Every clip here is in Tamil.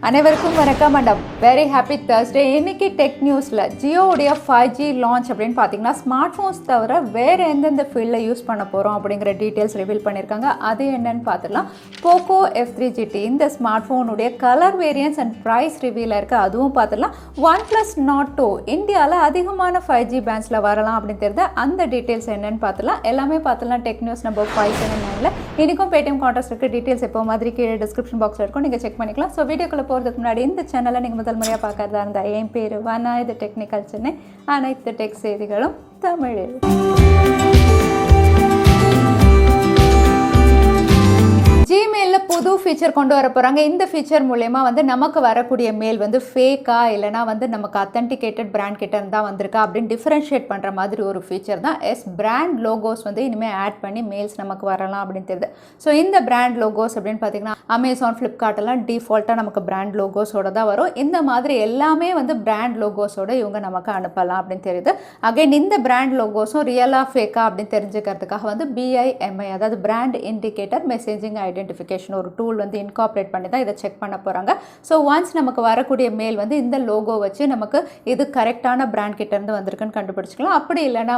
அனைவருக்கும் வணக்கம் அண்ட் வெரி ஹாப்பி Thursday. இன்னைக்கு டெக் நியூஸில் ஜியோடைய 5G லான்ச் அப்படின்னு பார்த்தீங்கன்னா ஸ்மார்ட் ஃபோன்ஸ் தவிர வேறு எந்தெந்த ஃபீல்டில் யூஸ் பண்ண போகிறோம் அப்படிங்கிற டீட்டெயில்ஸ் ரிவீல் பண்ணியிருக்காங்க. அது என்னன்னு பார்த்துக்கலாம். Poco F3 GT இந்த ஸ்மார்ட் ஃபோனுடைய colour variants and price reveal இருக்குது, அதுவும் பார்த்துக்கலாம். OnePlus Nord 2 இந்தியாவில் அதிகமான 5G பேண்ட்ஸில் வரலாம் அப்படின்னு தெரியுது, அந்த டீட்டெயில்ஸ் என்னன்னு பார்த்துலாம். எல்லாமே பார்த்துலாம் டெக் நியூஸ் நம்பர் 579. இன்றைக்கும் பேடிஎம் கான்டாக்ட் இருக்குது. டீட்டெயில்ஸ் எப்போ மாதிரி கீழே டிஸ்கிரிப்ஷன் பாக்ஸில் இருக்கும், நீங்கள் செக் பண்ணிக்கலாம். ஸோ வீடியோக்குள்ளே போகிறதுக்கு முன்னாடி இந்த சேனலை நீங்கள் முதல் முறையாக பார்க்கறதா இருந்தால் என் பேர் வனா, இது டெக்னிக்கல் சென்னை, அனைத்து டெக் செய்திகளும் தமிழில். ஜிமெயிலில் புது ஃபீச்சர் கொண்டு வர போகிறாங்க. இந்த ஃபீச்சர் மூலயமா நமக்கு வரக்கூடிய மெயில் ஃபேக்கா இல்லைனா நமக்கு அத்தன்டிகேட்டட் பிராண்ட் கிட்ட இருந்தால் வந்திருக்கா அப்படின்னு டிஃப்ரென்ஷியேட் பண்ணுற மாதிரி ஒரு ஃபீச்சர் தான். பிராண்ட் லோகோஸ் இனிமேல் ஆட் பண்ணி மெயில்ஸ் நமக்கு வரலாம் அப்படின்னு தெரியுது. ஸோ இந்த பிராண்ட் லோகோஸ் அப்படின்னு பார்த்தீங்கன்னா அமேசான், ஃப்ளிப்கார்ட் எல்லாம் டிஃபால்ட்டாக நமக்கு பிராண்ட் லோகோஸோட தான் வரும். இந்த மாதிரி எல்லாமே பிராண்ட் லோகோஸோட இவங்க நமக்கு அனுப்பலாம் அப்படின்னு தெரியுது. அகைன் இந்த பிராண்ட் லோகோஸும் ரியலாக ஃபேக்கா அப்படின்னு தெரிஞ்சுக்கிறதுக்காக BIMI, அதாவது பிராண்ட் இண்டிகேட்டர் மெசேஜிங் ஐடென்டிஃபிகேஷன் ஒரு டூல் இன்கார்பரேட் பண்ணி தான் இதை செக் பண்ண போகிறாங்க. ஸோ ஒன்ஸ் நமக்கு வரக்கூடிய மெயில் இந்த லோகோ வச்சு நமக்கு இது கரெக்டான பிராண்ட் கிட்டேருந்து வந்திருக்குன்னு கண்டுபிடிச்சிக்கலாம். அப்படி இல்லைனா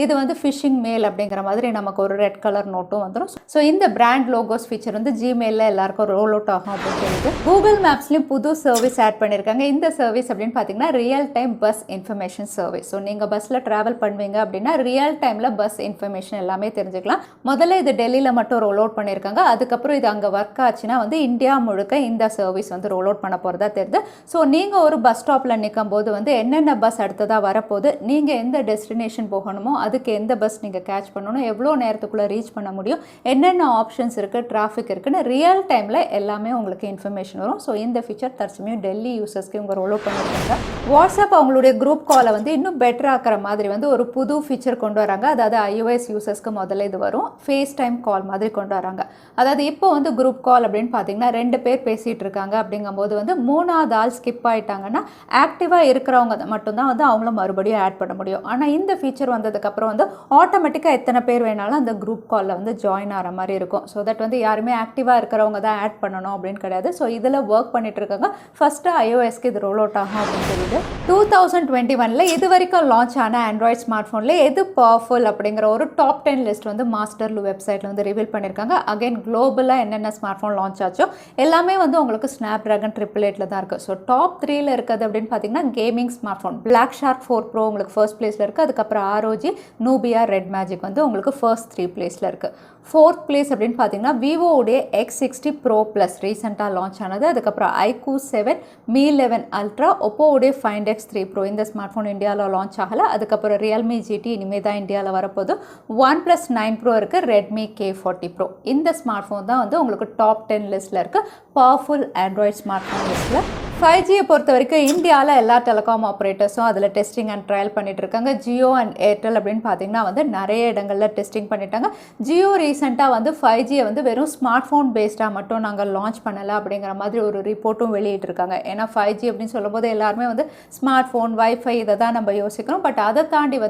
இது ஃபிஷிங் மெயில் அப்படிங்கிற மாதிரி நமக்கு ஒரு ரெட் கலர் நோட்டும் வந்துடும். ஸோ இந்த பிராண்ட் லோகோஸ் ஃபீச்சர் ஜிமெயிலில் எல்லாருக்கும் ரோல் அவுட் ஆகும் அப்படின்னு தெரியுது. கூகுள் மேப்ஸ்லையும் புது சர்வீஸ் ஆட் பண்ணியிருக்காங்க. இந்த சர்வீஸ் அப்படின்னு பார்த்தீங்கன்னா real time bus information service. So நீங்கள் பஸ்ஸில் ட்ராவல் பண்ணுவீங்க அப்படின்னா ரியல் டைமில் பஸ் இன்ஃபர்மேஷன் எல்லாமே தெரிஞ்சுக்கலாம். முதல்ல இது டெல்லியில் மட்டும் ரோல் அவுட் பண்ணியிருக்காங்க. அதுக்கப்புறம் இது அங்கே ஒர்க் ஆச்சுன்னா இந்தியா முழுக்க இந்த சர்வீஸ் ரோல் அவுட் பண்ண போகிறதா தெரியுது. ஸோ நீங்கள் ஒரு பஸ் ஸ்டாப்பில் நிற்கும் போது என்னென்ன பஸ் அடுத்ததாக வரப்போகுது, நீங்கள் எந்த டெஸ்டினேஷன் போகணுமோ அதுக்கு எந்த பஸ் நீங்கள் கேட்ச் பண்ணணும், எவ்வளோ நேரத்துக்குள்ளே ரீச் பண்ண முடியும், என்னென்ன ஆப்ஷன்ஸ் இருக்குது, டிராஃபிக் இருக்குன்னு ரியல் டைமில் எல்லாமே உங்களுக்கு இன்ஃபர்மேஷன் வரும். ஸோ இந்த ஃபீச்சர் தற்சமயம் டெல்லி யூசர்ஸ்க்கு இவங்க ரோல் அவுட் பண்ணியிருக்காங்க. வாட்ஸ்அப் அவங்களுடைய குரூப் காலை இன்னும் பெட்டர் ஆக்கிற மாதிரி ஒரு புது ஃபீச்சர் கொண்டு வராங்க. அதாவது iOS யூசர்ஸ்க்கு முதல்ல இது வரும், ஃபேஸ் டைம் கால் மாதிரி கொண்டு வராங்க. அதாவது இப்போ குரூப் கால் அப்படின்னு பார்த்தீங்கன்னா 2 பேர் பேசிகிட்டு இருக்காங்க அப்படிங்கும்போது மூணாவது ஆள் ஸ்கிப் ஆகிட்டாங்கன்னா ஆக்டிவாக இருக்கிறவங்க மட்டும்தான் அவங்கள மறுபடியும் ஆட் பண்ண முடியும். ஆனால் இந்த ஃபீச்சர் வந்ததுக்கப்புறம் ஆட்டோமேட்டிக்காக எத்தனை பேர் வேணாலும் அந்த குரூப் காலில் ஜாயின் ஆகிற மாதிரி இருக்கும். ஸோ தட் யாருமே ஆக்டிவாக இருக்கிறவங்க தான் ஆட் பண்ணணும் அப்படின்னு கிடையாது. ஸோ இதில் ஒர்க் பண்ணிட்டு இருக்காங்க. ஃபஸ்ட்டு iOSக்கு இது ரோல் அவுட் ஆகும் அப்படின்னு தெரியுது. 2021 இது வரைக்கும் லான்ச் ஆன ஆண்ட்ராய்ட் ஸ்மார்ட் ஃபோனில் எது பவர்ஃபுல் அப்படிங்கிற ஒரு டாப் 10 லிஸ்ட் மாஸ்டர்லு வெப்சைட்டில் ரிவீல் பண்ணியிருக்காங்க. அகைன் குளோபலாக என்னென்ன ஸ்மார்ட் ஃபோன் லான்ச் ஆச்சோ எல்லாமே உங்களுக்கு ஸ்னாப் ட்ராகன் 888 தான் இருக்குது. ஸோ டாப் 3ல இருக்குது அப்படின்னு பார்த்தீங்கன்னா gaming smart phone black shark 4 Pro உங்களுக்கு ஃபர்ஸ்ட் பிளேஸில் இருக்குது. அதுக்கப்புறம் ROG நூபியா ரெட் மேஜிக் உங்களுக்கு ஃபர்ஸ்ட் 3 பிளேஸில் இருக்குது. 4th பிளேஸ் அப்படின்னு பார்த்தீங்கன்னா விவோடைய X60 Pro Plus ரீசெண்டாக லான்ச் ஆனது. அதுக்கப்புறம் iQOO 7 Mi 11 Ultra, ஒப்போவுடைய Find X3 Pro இந்த ஸ்மார்ட் ஃபோன் இந்தியாவில் லான்ச் ஆகலை. அதுக்கப்புறம் Realme GT இனிமேல் தான் இந்தியாவில் வரப்போது. OnePlus 9 Pro இருக்குது, Redmi K40 Pro. இந்த ஸ்மார்ட் ஃபோன் தான் உங்களுக்கு டாப் 10 லிஸ்ட்டில் இருக்குது பவர்ஃபுல் ஆண்ட்ராய்ட் ஸ்மார்ட் ஃபோன் லிஸ்ட்டில். 5Gயை பொறுத்த வரைக்கும் இந்தியாவில் எல்லா டெலிகாம் ஆப்ரேட்டர்ஸும் அதில் டெஸ்டிங் அண்ட் ட்ரையல் பண்ணிட்டு இருக்காங்க. ஜியோ அண்ட் ஏர்டெல் அப்படின்னு பார்த்தீங்கன்னா நிறைய இடங்களில் டெஸ்டிங் பண்ணிட்டாங்க. ஜியோ ரீசெண்டாக 5Gயை வெறும் ஸ்மார்ட் ஃபோன் பேஸ்டாக மட்டும் நாங்கள் லான்ச் பண்ணலை அப்படிங்கிற மாதிரி ஒரு ரிப்போர்ட்டும் வெளியிட்டிருக்காங்க. ஏன்னா 5G அப்படின்னு சொல்லும்போது எல்லாருமே ஸ்மார்ட் ஃபோன், வைஃபை இதை தான் நம்ம யோசிக்கிறோம். பட் அதை தாண்டி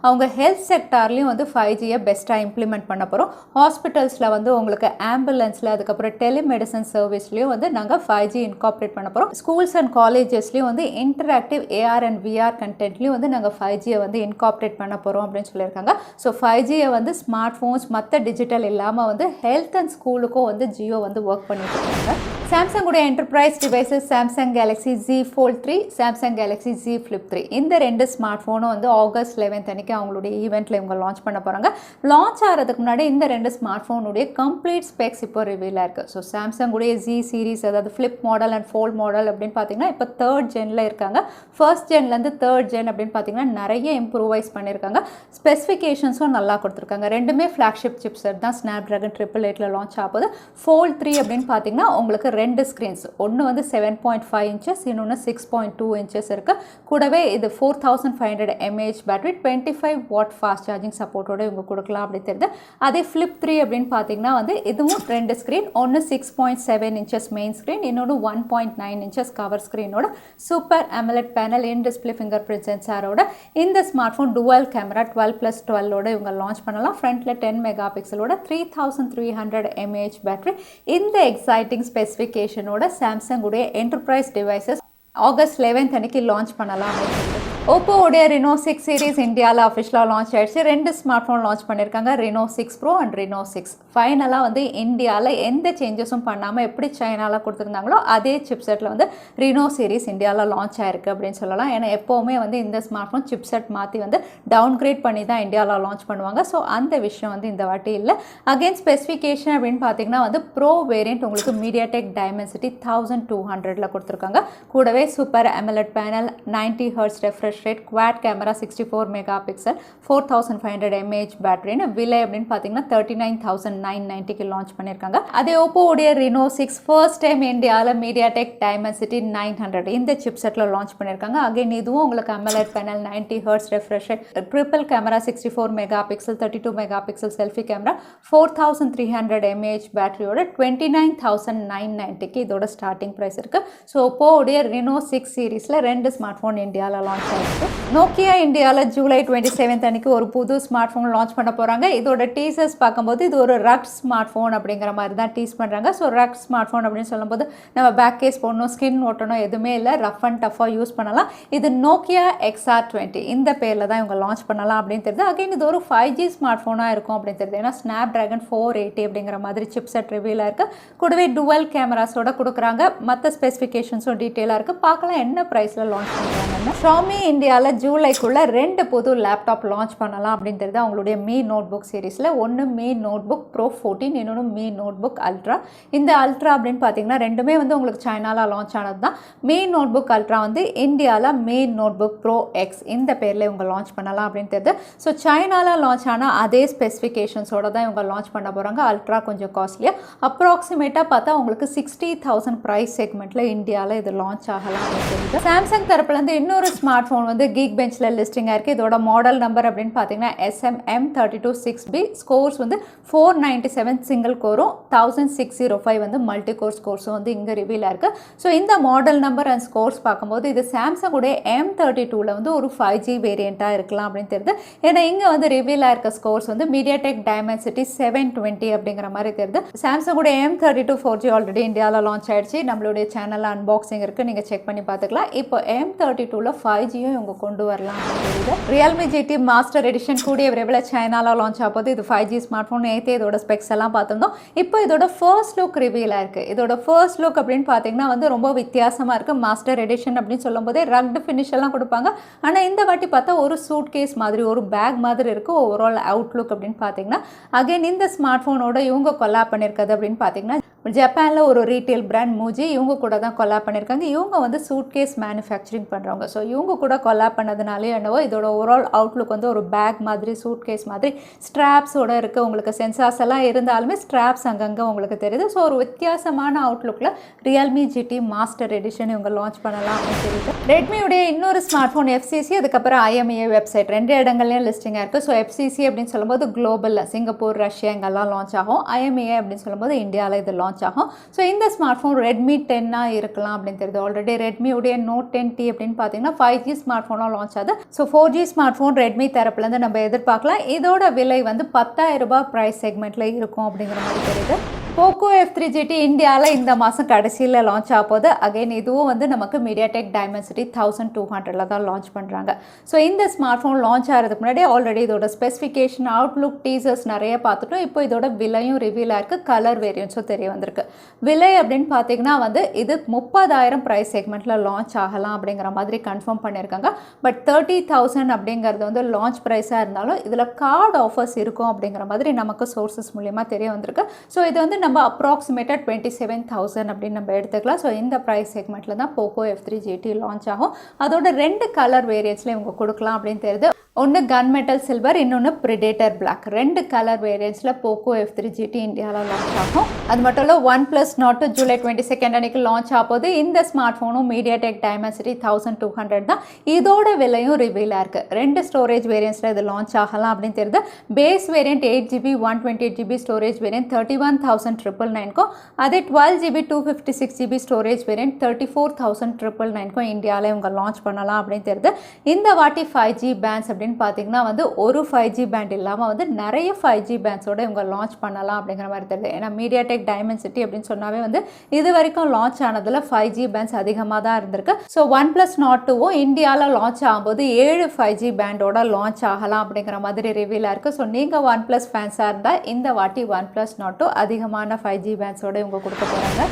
அவங்க ஹெல்த் செக்டார்லேயும் 5Gயை பெஸ்ட்டாக இம்ப்ளிமெண்ட் பண்ண போகிறோம். ஹாஸ்பிட்டல்ஸில் உங்களுக்கு ஆம்புலன்ஸில், அதுக்கப்புறம் டெலிமெடிசன் சர்வீஸ்லேயும் நாங்கள் 5G இன்கார்பரேட் பண்ண போகிறோம். ஸ்கூல்ஸ் அண்ட் காலேஜஸ்லையும் இன்டராக்டிவ் AR அண்ட் VR கண்டென்ட்லையும் நாங்கள் 5Gயை இன்கார்பரேட் பண்ண போகிறோம் அப்படின்னு சொல்லியிருக்காங்க. ஸோ 5Gயை ஸ்மார்ட் ஃபோன்ஸ் மற்ற டிஜிட்டல் இல்லாமல் ஹெல்த் அண்ட் ஸ்கூலுக்கும் ஜியோ ஒர்க் பண்ணிட்டு இருக்காங்க. சாம்சங்குடைய enterprise devices Samsung Galaxy Z Fold3, Samsung Galaxy Z Flip3 இந்த 2 ஸ்மார்ட் ஃபோனும் ஆகஸ்ட் 11 அன்னைக்கு அவங்களுடைய ஈவெண்ட்டில் இவங்க லான்ச் பண்ண போகிறாங்க. லான்ச் ஆகிறதுக்கு முன்னாடி இந்த 2 ஸ்மார்ட் ஃபோனுடைய கம்ப்ளீட் ஸ்பெக்ஸ் இப்போ ரிவீலாக இருக்குது. ஸோ சாம்சங்குடைய Z சீரிஸ், அதாவது flip model and fold model அப்படின்னு பார்த்தீங்கன்னா இப்போ 3rd ஜெனில் இருக்காங்க. ஃபர்ஸ்ட் ஜென்லேருந்து 3rd ஜென் அப்படின்னு பார்த்தீங்கன்னா நிறைய இம்ப்ரூவைஸ் பண்ணியிருக்காங்க. ஸ்பெசிஃபிகேஷன்ஸும் நல்லா கொடுத்துருக்காங்க. ரெண்டுமே ஃப்ளாக்ஷிப் சிப்செட் தான், ஸ்னாப் ட்ராகன் 888 லான்ச் ஆகுது. Fold3 அப்படின்னு பார்த்தீங்கன்னா உங்களுக்கு 2 ஸ்க்ரீன்ஸ், ஒன்று 7.5 இன்ச்சஸ், இன்னொன்று 6.2 இன்ச்சஸ் இருக்குது. கூடவே இது 4500 mAh battery, 25 watt fast charging சப்போர்ட்டோட இவங்க கொடுக்கலாம் அப்படி தெரியுது. அதே Flip3 அப்படின்னு பார்த்தீங்கன்னா இதுவும் 2 ஸ்க்ரீன், ஒன்று 6.7 இன்ச்சஸ் மெயின் ஸ்க்ரீன், இன்னொன்று 1.9 இன்ச்சஸ் கவர் ஸ்க்ரீனோட super AMOLED panel, in display finger print சென்சாரோட இந்த ஸ்மார்ட் ஃபோன் டுவல் கேமரா 12+12 இவங்க லான்ச் பண்ணலாம். ஃப்ரண்ட்டில் 10 மெகா பிக்சலோட 3300 mAh பேட்டரி. இந்த எக்ஸைட்டிங் ஸ்பெசிஃபிக் ஸ்பெசிஃபிகேஷனோட சாம்சங் உடைய என்டர்பிரைஸ் டிவைசஸ் ஆகஸ்ட் 11th அன்னைக்கு லான்ச் பண்ணலாம் அப்படின்னு சொல்லிட்டு OPPO உடைய Reno 6 சீரிஸ் இந்தியாவில் அஃபிஷியலாக லான்ச் ஆயிடுச்சு. 2 ஸ்மார்ட் ஃபோன் லான்ச் பண்ணியிருக்காங்க, Reno 6 Pro அண்ட் Reno 6. ஃபைனலாக வந்து இந்தியாவில் எந்த சேஞ்சஸும் பண்ணாமல் எப்படி சைனாவில் கொடுத்துருந்தாங்களோ அதே சிப்செட்டில் வந்து Reno சீரிஸ் இந்தியாவில் லான்ச் ஆயிருக்கு அப்படின்னு சொல்லலாம். ஏன்னா எப்போவுமே வந்து இந்த ஸ்மார்ட் ஃபோன் சிப்செட் மாற்றி வந்து டவுன்கிரேட் பண்ணி தான் இந்தியாவில் லான்ச் பண்ணுவாங்க. ஸோ அந்த விஷயம் வந்து இந்த வாட்டி இல்லை. அகெயின் ஸ்பெசிஃபிகேஷன் அப்படின்னு பார்த்தீங்கன்னா வந்து ப்ரோ வேரியண்ட் உங்களுக்கு மீடியாடெக் டைமென்சிட்டி 1200 கொடுத்துருக்காங்க. கூடவே super AMOLED panel, 90 Hz refresh rate, quad camera, 64 mega pixel, 4500 mAh பேட்டரின்னு விலை அப்படின்னு பார்த்தீங்கன்னா 39,990க்கு லான்ச் பண்ணியிருக்காங்க. அதே OPPO உடைய Reno 6 ஃபர்ஸ்ட் டைம் இந்தியாவில் மீடியாடெக் டைமென்சிட்டி 900 இந்த சிப் செட்டில் லான்ச் பண்ணியிருக்காங்க. அகைன் இதுவும் உங்களுக்கு AMOLED panel, 90 Hz refresh rate, triple camera, 64 mega pixel, 32 mega pixel selfie camera, 4300 mAh பேட்டரியோட 29,990க்கு இதோட ஸ்டார்டிங் ப்ரைஸ் இருக்குது. ஸோ OPPO உடைய Reno 6 சீரீஸில் 2 ஸ்மார்ட் ஃபோன் இந்தியாவில் லான்ச் ஆயிருக்கு. நோக்கியா இந்தியாவில் ஜூலை 27th அன்னைக்கு ஒரு புது ஸ்மார்ட் ஃபோன் லான்ச் பண்ண போகிறாங்க. இதோட டீசர்ஸ் பார்க்கும்போது இது ஒரு ரக் ஸ்மார்ட் ஃபோன் அப்படிங்கிற மாதிரி தான் டீஸ் பண்ணுறாங்க. ஸோ ரக் ஸ்மார்ட் ஃபோன் அப்படின்னு சொல்லும்போது நம்ம பேக் கேஸ் போடணும், ஸ்கின் ஓட்டணும், எதுவுமே இல்லை, ரஃப் அண்ட் டஃபாக யூஸ் பண்ணலாம். இது Nokia XR20 இந்த பேரில் தான் இவங்க லான்ச் பண்ணலாம் அப்படின்னு தெரியுது. அகைன் இது ஒரு 5G ஸ்மார்ட் ஃபோனாக இருக்கும் அப்படின்னு தெரியுது. ஏன்னா Snapdragon 480 அப்படிங்கிற மாதிரி சிப்செட் ரிவீலாக இருக்குது. கூடவே டுவல் கேமராஸோட கொடுக்குறாங்க. மற்ற ஸ்பெசிஃபிகேஷன்ஸும் டீட்டெயிலாக இருக்குது. பார்க்கலாம் என்ன ப்ரைஸில் லான்ச் பண்ணுறாங்கன்னா. Xiaomi இந்தியாவில் ஜூலைக்குள்ளே 2 புது லேப்டாப் லான்ச் பண்ணலாம் அப்படின்னு தெரியுது. அவங்களுடைய Mi நோட்புக் சீரீஸில் ஒன்று Mi நோட்புக் Pro 14, இன்னொன்று Mi நோட்புக் அல்ட்ரா. இந்த அல்ட்ரா அப்படின்னு பார்த்தீங்கன்னா ரெண்டுமே வந்து உங்களுக்கு சைனாவில் லான்ச் ஆனது தான். Mi நோட்புக் அல்ட்ரா வந்து இந்தியாவில் Mi நோட்புக் Pro X இந்த பேரில் இவங்க லான்ச் பண்ணலாம் அப்படின்னு தெரியுது. ஸோ சைனாவில் லான்ச் ஆனால் அதே ஸ்பெசிஃபிகேஷன்ஸோட தான் இவங்க லான்ச் பண்ண போகிறாங்க. அல்ட்ரா கொஞ்சம் காஸ்ட்லியாக அப்ராக்சிமேட்டாக பார்த்தா உங்களுக்கு 60,000 ப்ரைஸ் செக்மெண்ட்டில் இந்தியாவில் இது லான்ச் ஆகலாம் அப்படின்னு தெரியுது. சாம்சங் தரப்புலேருந்து இன்னொரு ஸ்மார்ட் ஃபோன் வந்து கீக் பெஞ்சில் லிஸ்டிங் ஆயிருக்கு. இதோட மாடல் நம்பர் அப்படின்னு பார்த்தீங்கன்னா SM-M32-6B, ஸ்கோர்ஸ் வந்து 497 சிங்கிள் கோரும், 1605 வந்து மல்டி கோர் ஸ்கோர்ஸும் வந்து இங்கே ரிவீல் ஆயிருக்கு. ஸோ இந்த மாடல் நம்பர் அண்ட் ஸ்கோர்ஸ் பார்க்கும்போது இது சாம்சங் உடைய M32ல வந்து ஒரு 5G வேரியண்ட்டாக இருக்கலாம் அப்படின்னு தெரியுது. ஏன்னா இங்கே வந்து ரிவீல் ஆயிருக்க ஸ்கோர்ஸ் வந்து மீடியாடெக் டைமென்சிட்டி 720 அப்படிங்கிற மாதிரி தெரியுது. சாம்சங் உடைய M32 4G ஆல்ரெடி இந்தியாவில் லான்ச் ஆயிடுச்சு. நம்மளுடைய சேனலில் அன்பாக்சிங் இருக்குது, நீங்கள் செக் பண்ணி பார்த்துக்கலாம். இப்போ M32ல 5Gயும் இவங்க கொண்டு வரலாம் அப்படின்னு தெரியுது. Realme GT மாஸ்டர் எடிஷன் கூடிய விரைவில் சைனாவில் லான்ச் ஆகுது. இது 5G ஸ்மார்ட் ஃபோன். நேற்றே இதோட ஸ்பெக்ஸ் எல்லாம் பார்த்துருந்தோம். இப்போ இதோட ஃபர்ஸ்ட் லுக் ரிவீல் ஆயிருக்கு. இதோட ஃபர்ஸ்ட் லுக் அப்படின்னு பார்த்தீங்கன்னா வந்து ரொம்ப வித்தியாசமாக இருக்குது. மாஸ்டர் எடிஷன் அப்படின்னு சொல்லும் போதே ரக்டு ஃபினிஷ் எல்லாம் கொடுப்பாங்க. ஆனால் இந்த வாட்டி பார்த்தா ஒரு சூட் கேஸ் மாதிரி, ஒரு பேக் மாதிரி இருக்குது. ஓவரால் அவுட்லுக் அப்படின்னு பார்த்தீங்கன்னா அகைன் இந்த ஸ்மார்ட் ஃபோனோட இவங்க கொலாப் பண்ணியிருக்கிறது அப்படின்னு பார்த்தீங்கன்னா ஜப்பானில் ஒரு ரீட்டைல் பிராண்ட் மூஜி இவங்க கூட தான் கொலாப் பண்ணியிருக்காங்க. இவங்க வந்து சூட் கேஸ் மேனுஃபேக்சரிங் பண்ணுறவங்க. ஸோ இவங்க கூட கொலாப் பண்ணதுனாலே என்னவோ இதோட ஓவரால் அவுட்லுக் வந்து ஒரு பேக் மாதிரி, சூட் கேஸ் மாதிரி ஸ்ட்ராப்ஸோட இருக்குது. உங்களுக்கு சென்சார்ஸ் எல்லாம் இருந்தாலுமே ஸ்ட்ராப்ஸ் அங்கங்கே உங்களுக்கு தெரியுது. ஸோ ஒரு வித்தியாசமான அவுட்லுக்கில் Realme GT மாஸ்டர் எடிஷன் இவங்க லான்ச் பண்ணலாம் அப்படின்னு தெரியுது. ரெட்மியுடைய இன்னொரு ஸ்மார்ட் ஃபோன் FCC, அதுக்கப்புறம் IMEI வெப்சைட் 2 இடங்கள்லையும் லிஸ்டிங்காக இருக்குது. ஸோ FCC அப்படின்னு சொல்லும்போது குளோபலில் சிங்கப்பூர், ரஷ்யா இங்கெல்லாம் லான்ச் ஆகும். IMEI அப்படின்னு சொல்லும்போது இந்தியாவில் இது லான்ச் ஆகும். ஸோ இந்த ஸ்மார்ட் ஃபோன் Redmi 10 இருக்கலாம் அப்படின்னு தெரியுது. ஆல்ரெடி ரெட்மியுடைய Note 10T அப்படின்னு பார்த்தீங்கன்னா 5G ஸ்மார்ட் ஃபோனாக லான்ச் ஆகுது. So 4G smart phone Redmi தரப்புலேருந்து நம்ம எதிர்பார்க்கலாம். இதோட விலை வந்து 10,000 ரூபாய் ப்ரைஸ் செக்மெண்ட்டில் இருக்கும் அப்படிங்கிற மாதிரி தெரியுது. Poco F3 GT இந்தியாவில் இந்த மாதம் கடைசியில் லான்ச் ஆக போகுது. அகைன் இதுவும் வந்து நமக்கு மீடியாடெக் டைமென்சிட்டி 1200ல தான் லான்ச் பண்ணுறாங்க. ஸோ இந்த ஸ்மார்ட் ஃபோன் லான்ச் ஆகிறதுக்கு முன்னாடி ஆல்ரெடி இதோட ஸ்பெசிஃபிகேஷன், அவுட்லுக், டீசர்ஸ் நிறைய பார்த்துட்டோம். இப்போ இதோட விலையும் ரிவீல் ஆயிருக்கு, கலர் வேரியன்ஸும் தெரிய வந்திருக்கு. விலை அப்படின்னு பார்த்தீங்கன்னா வந்து இது 30,000 ப்ரைஸ் செக்மெண்ட்டில் லான்ச் ஆகலாம் அப்படிங்கிற மாதிரி கன்ஃபார்ம் பண்ணியிருக்காங்க. பட் 30,000 அப்படிங்கிறது வந்து லான்ச் ப்ரைஸாக இருந்தாலும் இதில் கார்டு ஆஃபர்ஸ் இருக்கும் அப்படிங்கிற மாதிரி நமக்கு சோர்சஸ் மூலியமாக தெரிய வந்திருக்கு. ஸோ இது வந்து நம்ம அப்ராக்சிமேட்டாக 27,000 அப்படின்னு நம்ம எடுத்துக்கலாம். ஸோ இந்த ப்ரைஸ் செக்மெண்ட்டில் தான் Poco F3 GT லான்ச் ஆகும். அதோட 2 கலர் வேரியன்ட்ஸில் இவங்க கொடுக்கலாம் அப்படின்னு தெரியுது. ஒன்று கன் மெட்டல் சில்வர், இன்னொன்று பிரிடேட்டர் பிளாக். 2 கலர் வேரியன்ட்ஸில் Poco F3 GT இந்தியாவில் லான்ச் ஆகும். அது மட்டும் இல்லை OnePlus Nord ஜூலை 22 அன்னைக்கு லான்ச் ஆகுது. இந்த ஸ்மார்ட் ஃபோனும் மீடியாடெக் டைமென்சிட்டி 1200 தான். இதோட விலையும் ரிவீல் ஆயிருக்கு. 2 ஸ்டோரேஜ் வேரியன்ட்ஸில் இது லான்ச் ஆகலாம் அப்படின்னு தெரியுது. Base variant 8GB 128GB storage variant 31,999க்கும், அதே 12GB 256GB ஸ்டோரேஜ் வேரியன்ட் 34,999க்கும் இந்தியாவில் இவங்க லான்ச் பண்ணலாம் அப்படின்னு தெரியுது. இந்த வாட்டி 5G பேண்ட்ஸ் அப்படின்னு அப்படின்னு பார்த்தீங்கன்னா வந்து ஒரு 5G பேண்ட் இல்லாமல் வந்து நிறைய 5G பேண்ட்ஸோட இவங்க லான்ச் பண்ணலாம் அப்படிங்கிற மாதிரி தெரியுது. ஏன்னா மீடியாடெக் டைமென்சிட்டி அப்படின்னு சொன்னாவே வந்து இது வரைக்கும் லான்ச் ஆனதில் 5G பேண்ட்ஸ் அதிகமாக தான் இருந்திருக்கு. ஸோ OnePlus Nord 2 இந்தியாவில் லான்ச் ஆகும்போது 7 5G பேண்டோட லான்ச் ஆகலாம் அப்படிங்கிற மாதிரி ரிவீலாக இருக்குது. ஸோ நீங்கள் OnePlus ஃபேன்ஸாக இருந்தால் இந்த வாட்டி OnePlus Nord 2 அதிகமான 5G பேண்ட்ஸோட இவங்க கொடுக்க போகிறாங்க.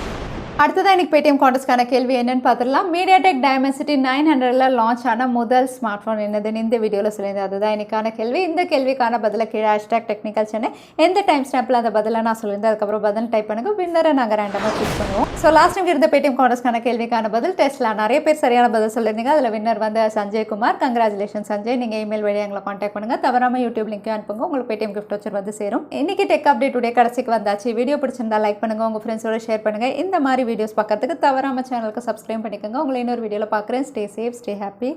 அடுத்ததான் இன்னைக்கு பேடிஎம் கான்டெஸ்ட்கான கேள்வி என்னன்னு பார்த்துடலாம். மீடியாடெக் டைமென்சிட்டி 900ல் லான்ச் ஆன முதல் ஸ்மார்ட் ஃபோன் என்னதுன்னு இந்த வீடியோவில் சொல்லியிருந்தேன். அதுதான் இன்னைக்கான கேள்வி. இந்த கேள்விக்கான பதிலை கீழே #technicalchennai எந்த டைம் ஸ்டாம்பில் அந்த பதிலை நான் சொல்லியிருந்தேன் அதுக்கப்புறம் பதில் டைப் பண்ணுங்க. வின்னரை நாங்கள் ரேண்டமாக சூஸ் பண்ணுவோம். ஸோ லாஸ்ட் டைம் இருந்த பேடிஎம் கான்டெஸ்ட்கான கேள்விக்கான பதில் டெஸ்ட்ல நிறைய பேர் சரியான பதில் சொல்லியிருந்தீங்க. அதில் வின்னர் வந்து சஞ்சய் குமார். கங்க்ராச்சுலேஷன் சஞ்சய். நீங்கள் இமெயில் வழியாக எங்களை கான்டாக்ட் பண்ணுங்கள். தவறாமல் யூடியூப் லிங்க்கையும் அனுப்புங்க. உங்களுக்கு பேடிஎம் கிஃப்ட் வச்சு வந்து சேரும். இன்னைக்கு டெக் அப்டேட் உடைய கடைசிக்கு வந்தாச்சு. வீடியோ பிடிச்சிருந்தா லைக் பண்ணுங்க, உங்கள் ஃப்ரெண்ட்ஸோட ஷேர் பண்ணுங்க. இந்த மாதிரி வீடியோஸ் பார்க்கறதுக்கு தவறாம சேனலுக்கு சப்ஸ்கிரைப் பண்ணிக்கோங்க. உங்களை இன்னொரு வீடியோவில் பார்க்குறேன். Stay safe, stay happy.